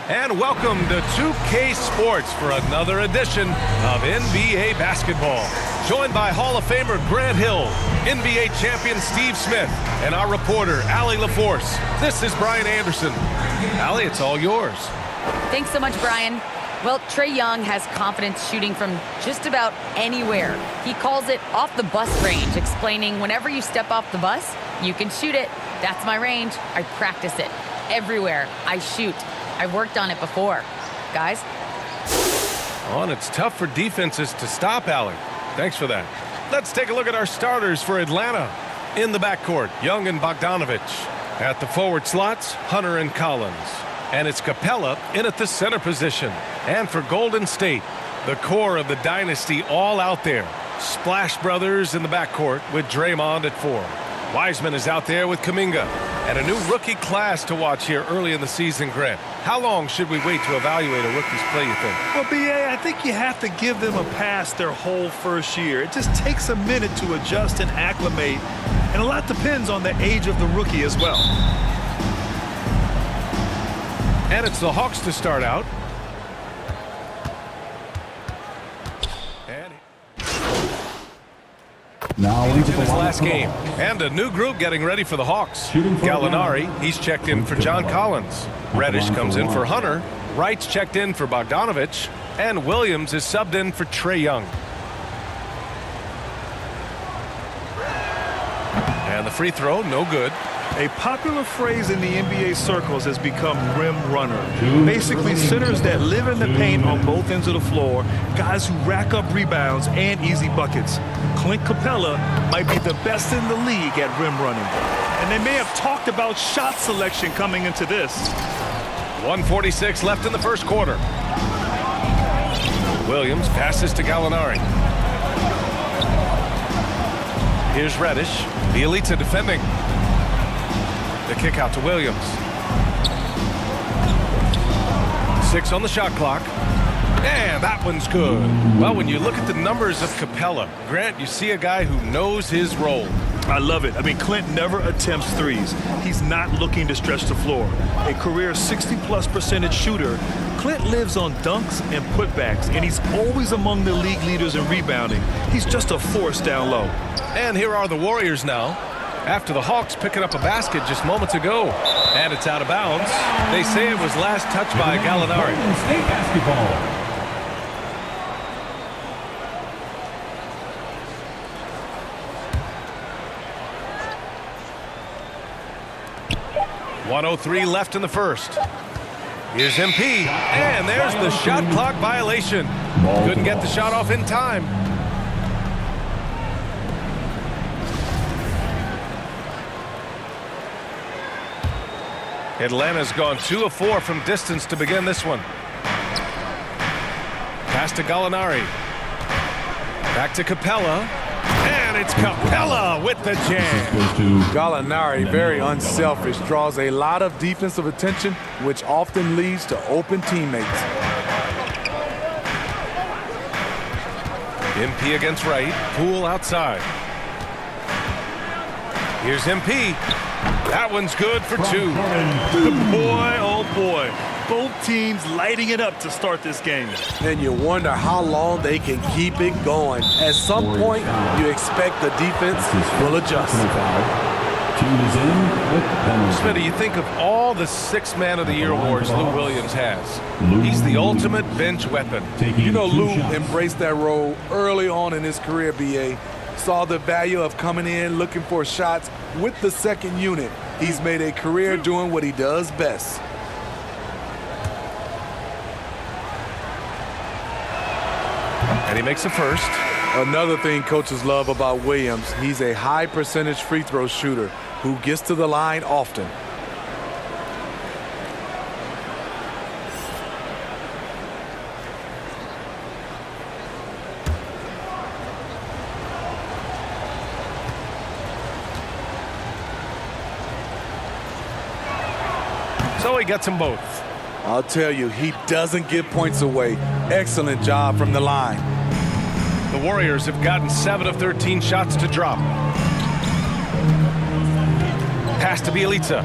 And welcome to 2K Sports for another edition of NBA basketball. Joined by Hall of Famer Grant Hill, NBA champion Steve Smith, and our reporter, Allie LaForce. This is Brian Anderson. Allie, it's all yours. Thanks so much, Brian. Well, Trae Young has confidence shooting from just about anywhere. He calls it off the bus range, explaining whenever you step off the bus, you can shoot it. That's my range. I practice it. Everywhere I shoot. I worked on it before. Guys? Oh, and it's tough for defenses to stop Allie. Thanks for that. Let's take a look at our starters for Atlanta. In the backcourt, Young and Bogdanovic. At the forward slots, Hunter and Collins. And it's Capella in at the center position. And for Golden State, the core of the dynasty all out there. Splash Brothers in the backcourt with Draymond at 4. Wiseman is out there with Kuminga. And a new rookie class to watch here early in the season, Grant. How long should we wait to evaluate a rookie's play, you think? Well, B.A., I think you have to give them a pass their whole first year. It just takes a minute to adjust and acclimate, and a lot depends on the age of the rookie as well. And it's the Hawks to start out. Now into his last game. And a new group getting ready for the Hawks. Gallinari, he's checked in for John Collins. Reddish comes in for Hunter. Wright's checked in for Bogdanovic. And Williams is subbed in for Trae Young. And the free throw, no good. A popular phrase in the NBA circles has become rim runner. Basically, centers that live in the paint on both ends of the floor, guys who rack up rebounds and easy buckets. Clint Capella might be the best in the league at rim running. And they may have talked about shot selection coming into this. 1:46 left in the first quarter. Williams passes to Gallinari. Here's Reddish. Bjelica defending. The kick out to Williams. 6 on the shot clock. And that one's good. Well, when you look at the numbers of Capella, Grant, you see a guy who knows his role. I love it. I mean, Clint never attempts threes. He's not looking to stretch the floor. A career 60+% shooter, Clint lives on dunks and putbacks, and he's always among the league leaders in rebounding. He's just a force down low. And here are the Warriors now. After the Hawks picking up a basket just moments ago. And it's out of bounds. They say it was last touched by Gallinari. State basketball. .103 left in the first. Here's MP. And there's the shot clock violation. Couldn't get the shot off in time. Atlanta's gone 2 of 4 from distance to begin this one. Pass to Gallinari. Back to Capella. And it's Capella with the jam. Gallinari, very unselfish, draws a lot of defensive attention, which often leads to open teammates. MP against Wright. Poole outside. Here's MP. That one's good for 2. Boy, oh boy. Both teams lighting it up to start this game. And you wonder how long they can keep it going. At some point, you expect the defense will adjust. Smitty, you think of all the 6th Man of the Year awards Lou Williams has. He's the ultimate bench weapon. You know, Lou embraced that role early on in his career, B.A. Saw the value of coming in, looking for shots with the second unit. He's made a career doing what he does best. And he makes the first. Another thing coaches love about Williams, he's a high percentage free throw shooter who gets to the line often. So he gets them both. I'll tell you, he doesn't give points away. Excellent job from the line. The Warriors have gotten 7 of 13 shots to drop. Pass to Bjelica.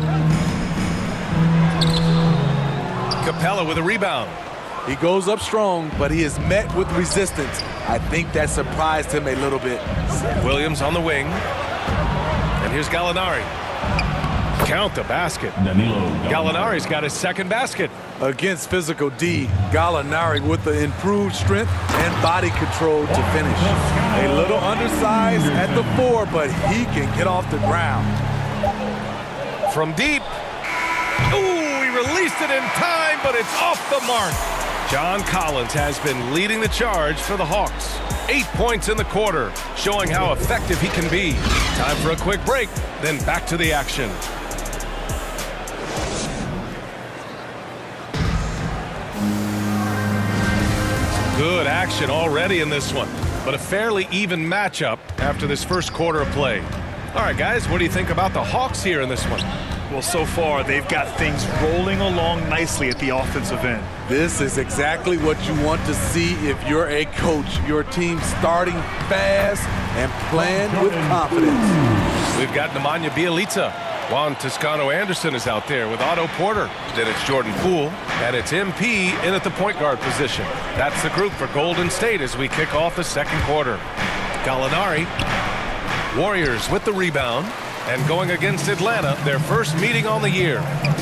Capella with a rebound. He goes up strong, but he is met with resistance. I think that surprised him a little bit. Williams on the wing. And here's Gallinari. Count the basket. Danilo Gallinari's got his second basket. Against physical D, Gallinari with the improved strength and body control to finish. A little undersized at the 4, but he can get off the ground. From deep. Ooh, he released it in time, but it's off the mark. John Collins has been leading the charge for the Hawks. 8 points in the quarter, showing how effective he can be. Time for a quick break, then back to the action. Good action already in this one, but a fairly even matchup after this first quarter of play. All right, guys, what do you think about the Hawks here in this one? Well, so far, they've got things rolling along nicely at the offensive end. This is exactly what you want to see if you're a coach. Your team starting fast and playing with confidence. We've got Nemanja Bjelica. Juan Toscano-Anderson is out there with Otto Porter. Then it's Jordan Poole, and it's MP in at the point guard position. That's the group for Golden State as we kick off the second quarter. Gallinari, Warriors with the rebound, and going against Atlanta, their first meeting on the year.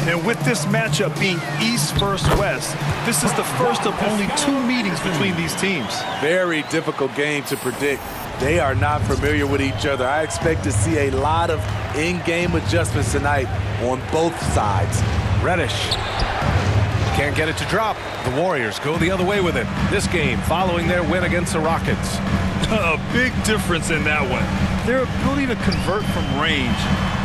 And with this matchup being East versus West, this is the first of only 2 meetings between these teams. Very difficult game to predict. They are not familiar with each other. I expect to see a lot of in-game adjustments tonight on both sides. Reddish can't get it to drop. The Warriors go the other way with it. This game following their win against the Rockets. A big difference in that one. Their ability to convert from range.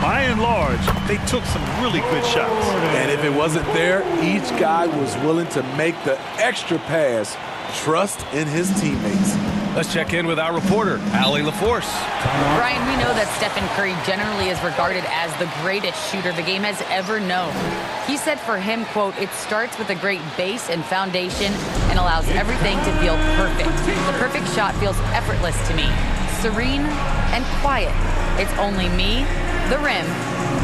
By and large, they took some really good shots. And if it wasn't there, each guy was willing to make the extra pass. Trust in his teammates. Let's check in with our reporter, Allie LaForce. Brian, we know that Stephen Curry generally is regarded as the greatest shooter the game has ever known. He said for him, quote, "It starts with a great base and foundation and allows everything to feel perfect. The perfect shot feels effortless to me. Serene and quiet. It's only me, the rim,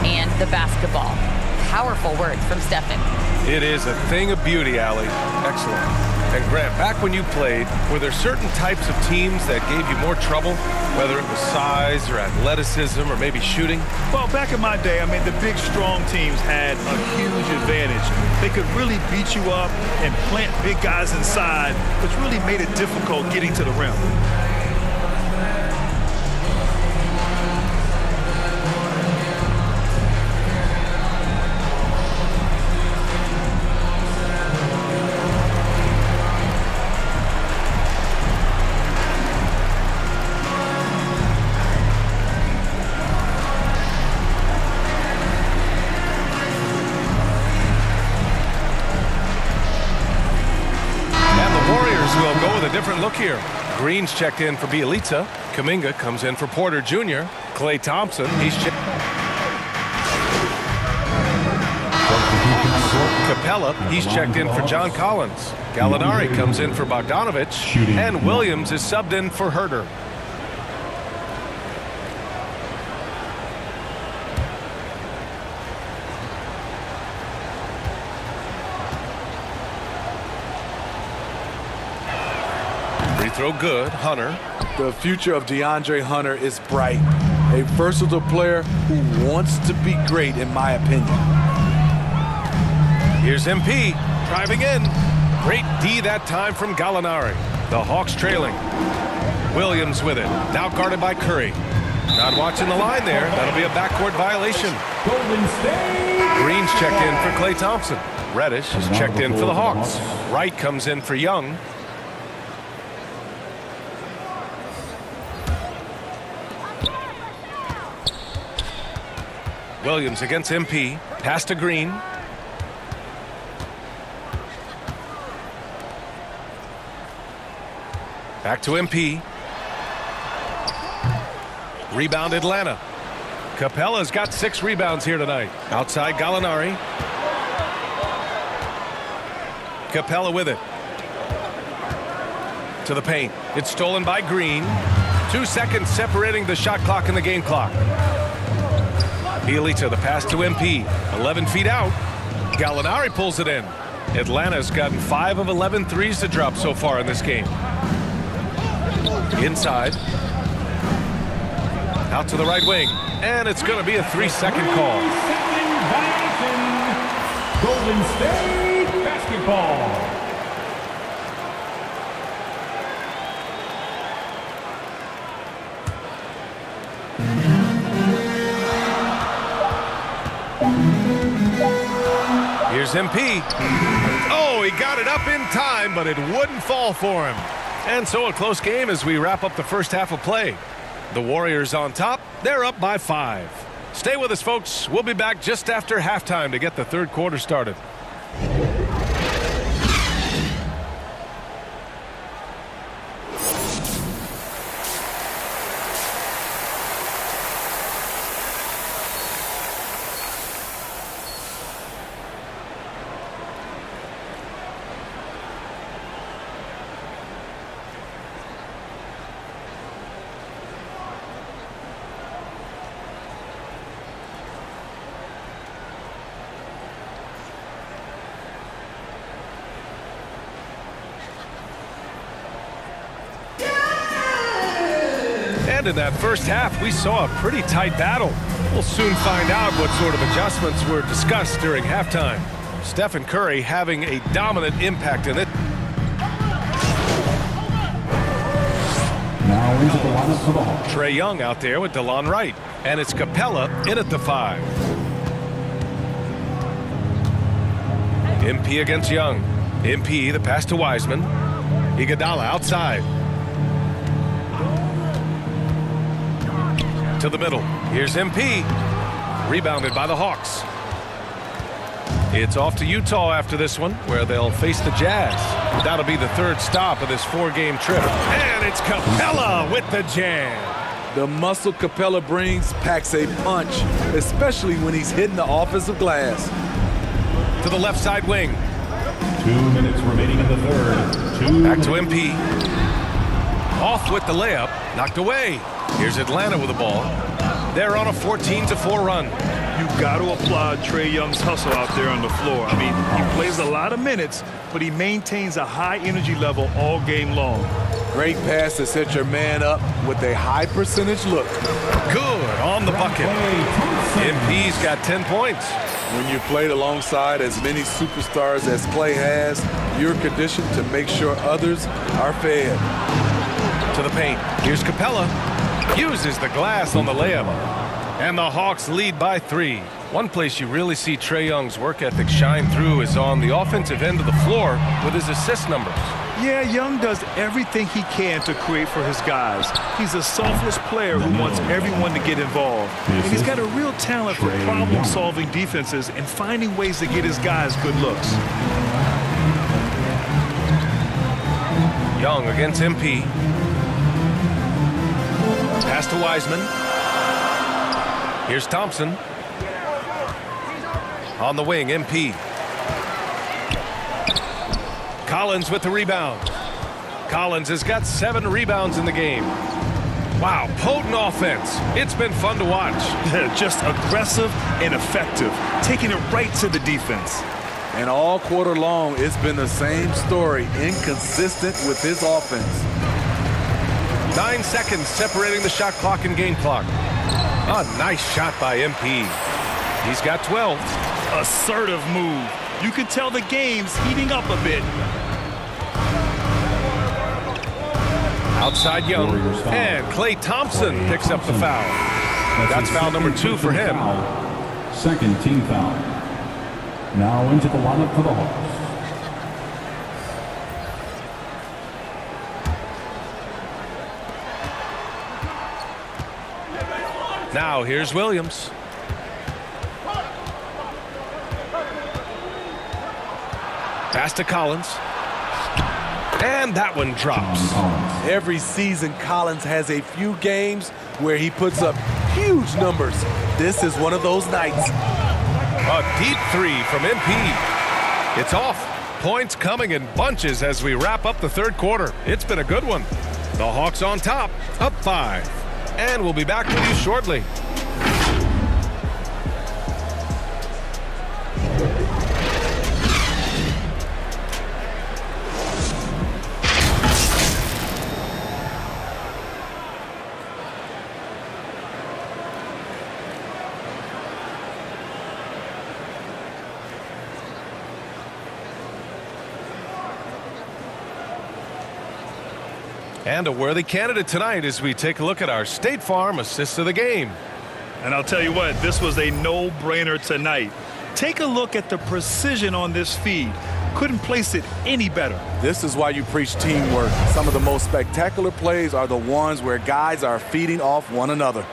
and the basketball." Powerful words from Stephen. It is a thing of beauty, Allie. Excellent. And Grant, back when you played, were there certain types of teams that gave you more trouble, whether it was size or athleticism or maybe shooting? Well, back in my day, I mean, the big, strong teams had a huge advantage. They could really beat you up and plant big guys inside, which really made it difficult getting to the rim. Different look here. Green's checked in for Bjelica. Kuminga comes in for Porter Jr. Klay Thompson, he's checked. Capella, he's checked in for John Collins. Gallinari comes in for Bogdanovich. And Williams is subbed in for Herter. Throw good, Hunter. The future of DeAndre Hunter is bright. A versatile player who wants to be great, in my opinion. Here's MP, driving in. Great D that time from Gallinari. The Hawks trailing. Williams with it, now guarded by Curry. Not watching the line there. That'll be a backcourt violation. Green's checked in for Klay Thompson. Reddish is checked in for the Hawks. Wright comes in for Young. Williams against MP. Pass to Green. Back to MP. Rebound Atlanta. Capella's got 6 rebounds here tonight. Outside Gallinari. Capella with it. To the paint. It's stolen by Green. 2 seconds separating the shot clock and the game clock. Bjelica, the pass to MP. 11 feet out. Gallinari pulls it in. Atlanta's gotten 5 of 11 threes to drop so far in this game. Inside. Out to the right wing. And it's going to be a 3-second call. Golden State basketball. Here's MP. Oh, he got it up in time, but it wouldn't fall for him. And so a close game as we wrap up the first half of play. The Warriors on top. They're up by 5. Stay with us, folks. We'll be back just after halftime to get the third quarter started. And in that first half, we saw a pretty tight battle. We'll soon find out what sort of adjustments were discussed during halftime. Stephen Curry having a dominant impact in it. Now into the lineup for the Hawks. Trae Young out there with DeLon Wright. And it's Capella in at the 5. MP against Young. MP, the pass to Wiseman. Iguodala outside. To the middle. Here's MP. Rebounded by the Hawks. It's off to Utah after this one, where they'll face the Jazz. That'll be the third stop of this 4-game trip. And it's Capella with the jam. The muscle Capella brings packs a punch, especially when he's hitting the offensive glass. To the left side wing. 2 minutes remaining in the third. Back to MP. Off with the layup. Knocked away. Here's Atlanta with the ball. They're on a 14-4 run. You got to applaud Trae Young's hustle out there on the floor. I mean, he plays a lot of minutes, but he maintains a high energy level all game long. Great pass to set your man up with a high percentage look. Good on the bucket. MP's got 10 points. When you played alongside as many superstars as Clay has, you're conditioned to make sure others are fed. To the paint. Here's Capella. Uses the glass on the layup. And the Hawks lead by 3. One place you really see Trae Young's work ethic shine through is on the offensive end of the floor with his assist numbers. Yeah, Young does everything he can to create for his guys. He's a selfless player who wants everyone to get involved. And he's got a real talent for problem-solving defenses and finding ways to get his guys good looks. Young against MP. Pass to Wiseman. Here's Thompson. On the wing, MP. Collins with the rebound. Collins has got 7 rebounds in the game. Wow, potent offense. It's been fun to watch. Just aggressive and effective, taking it right to the defense. And all quarter long, it's been the same story, inconsistent with his offense. 9 seconds separating the shot clock and game clock. A nice shot by MP. He's got 12. Assertive move. You can tell the game's heating up a bit. Outside Young. And Klay Thompson picks up the foul. That's foul number 2 for him. Second team foul. Now into the lineup for the Hawks. Now here's Williams. Pass to Collins. And that one drops. Every season, Collins has a few games where he puts up huge numbers. This is one of those nights. A deep 3 from MP. It's off. Points coming in bunches as we wrap up the third quarter. It's been a good one. The Hawks on top, up 5. And we'll be back with you shortly. And a worthy candidate tonight as we take a look at our State Farm assist of the game. And I'll tell you what, this was a no-brainer tonight. Take a look at the precision on this feed. Couldn't place it any better. This is why you preach teamwork. Some of the most spectacular plays are the ones where guys are feeding off one another.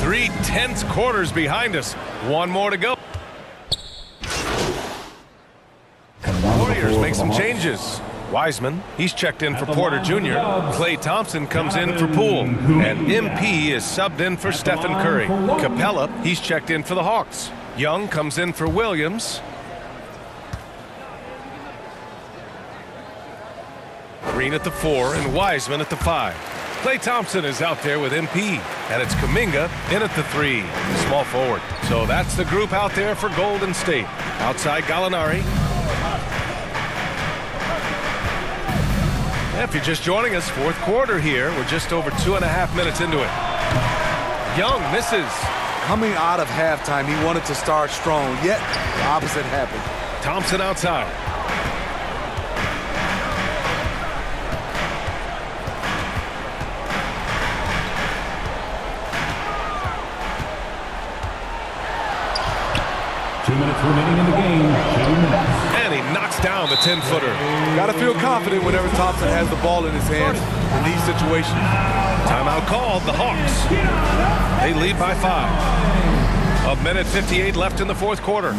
Three tense quarters behind us. One more to go. Warriors make some changes. Wiseman, he's checked in for Porter Jr. Klay Thompson comes in for Poole. And MP is subbed in for Stephen Curry. Capella, he's checked in for the Hawks. Young comes in for Williams. Green at the 4 and Wiseman at the 5. Klay Thompson is out there with MP, and it's Kuminga in at the 3, small forward. So that's the group out there for Golden State. Outside Gallinari. If you're just joining us, fourth quarter here. We're just over 2.5 minutes into it. Young misses. Coming out of halftime, he wanted to start strong, yet the opposite happened. Thompson outside. Remaining in the game, 2 minutes. And he knocks down the 10-footer. Got to feel confident whenever Thompson has the ball in his hands in these situations. Timeout called, the Hawks. They lead by 5. 1:58 left in the fourth quarter.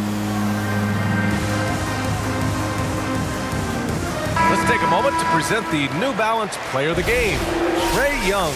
Let's take a moment to present the New Balance Player of the Game, Trae Young.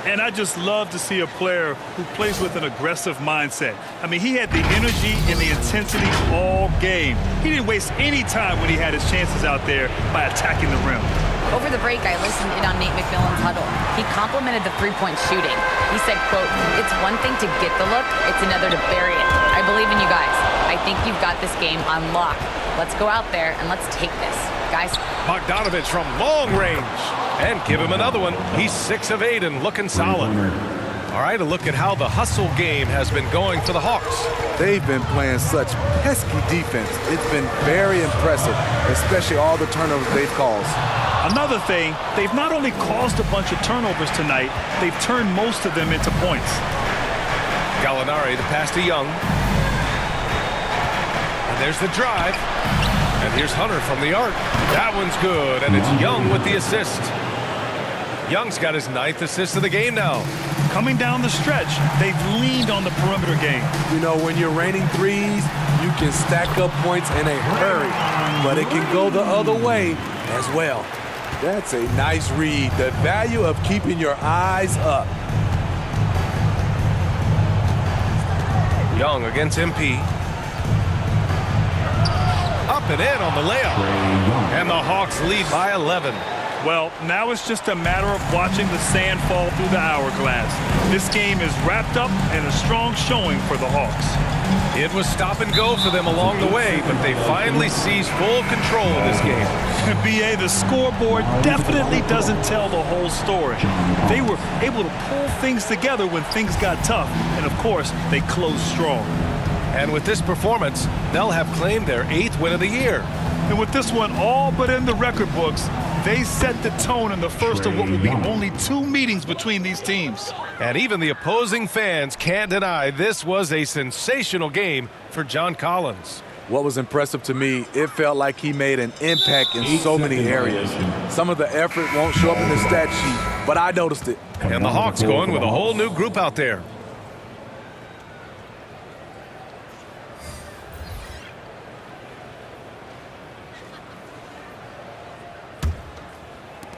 And I just love to see a player who plays with an aggressive mindset. I mean, he had the energy and the intensity all game. He didn't waste any time when he had his chances out there by attacking the rim. Over the break, I listened in on Nate McMillan's huddle. He complimented the three-point shooting. He said, quote, "It's one thing to get the look, it's another to bury it. I believe in you guys. I think you've got this game on lock. Let's go out there and let's take this. Guys." Bogdanovich from long range. And give him another one. He's 6 of 8 and looking solid. All right, a look at how the hustle game has been going for the Hawks. They've been playing such pesky defense. It's been very impressive, especially all the turnovers they've caused. Another thing, they've not only caused a bunch of turnovers tonight, they've turned most of them into points. Gallinari to pass to Young. And there's the drive. And here's Hunter from the arc. That one's good, and it's Young with the assist. Young's got his 9th assist of the game now. Coming down the stretch, they've leaned on the perimeter game. You know, when you're raining threes, you can stack up points in a hurry, but it can go the other way as well. That's a nice read. The value of keeping your eyes up. Young against MP. Up and in on the layup. And the Hawks lead by 11. Well, now it's just a matter of watching the sand fall through the hourglass. This game is wrapped up and a strong showing for the Hawks. It was stop and go for them along the way, but they finally seized full control of this game. BA, the scoreboard definitely doesn't tell the whole story. They were able to pull things together when things got tough, and of course, they closed strong. And with this performance, they'll have claimed their 8th win of the year. And with this one all but in the record books, they set the tone in the first of what will be only 2 meetings between these teams. And even the opposing fans can't deny this was a sensational game for John Collins. What was impressive to me, it felt like he made an impact in so many areas. Some of the effort won't show up in the stat sheet, but I noticed it. And the Hawks going with a whole new group out there.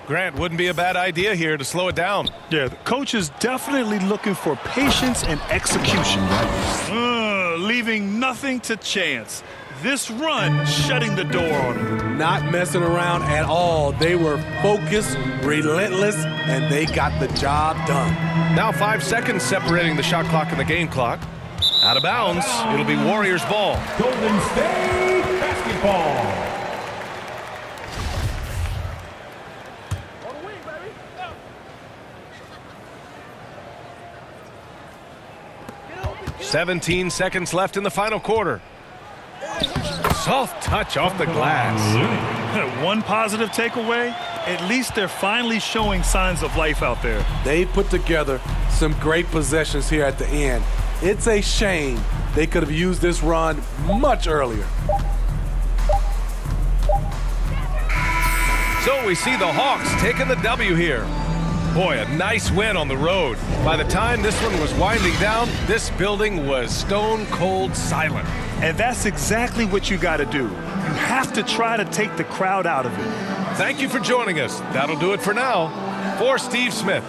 Grant, wouldn't be a bad idea here to slow it down. Yeah, the coach is definitely looking for patience and execution. Leaving nothing to chance. This run shutting the door on him. Not messing around at all. They were focused, relentless, and they got the job done. Now 5 seconds separating the shot clock and the game clock. Out of bounds. It'll be Warriors ball. Golden State basketball. .17 seconds left in the final quarter. soft touch off the glass. One positive takeaway, at least they're finally showing signs of life out there. They put together some great possessions here at the end. It's a shame they could have used this run much earlier. So we see the Hawks taking the W here. Boy, a nice win on the road. By the time this one was winding down, this building was stone cold silent. And that's exactly what you got to do. You have to try to take the crowd out of it. Thank you for joining us. That'll do it for now. For Steve Smith.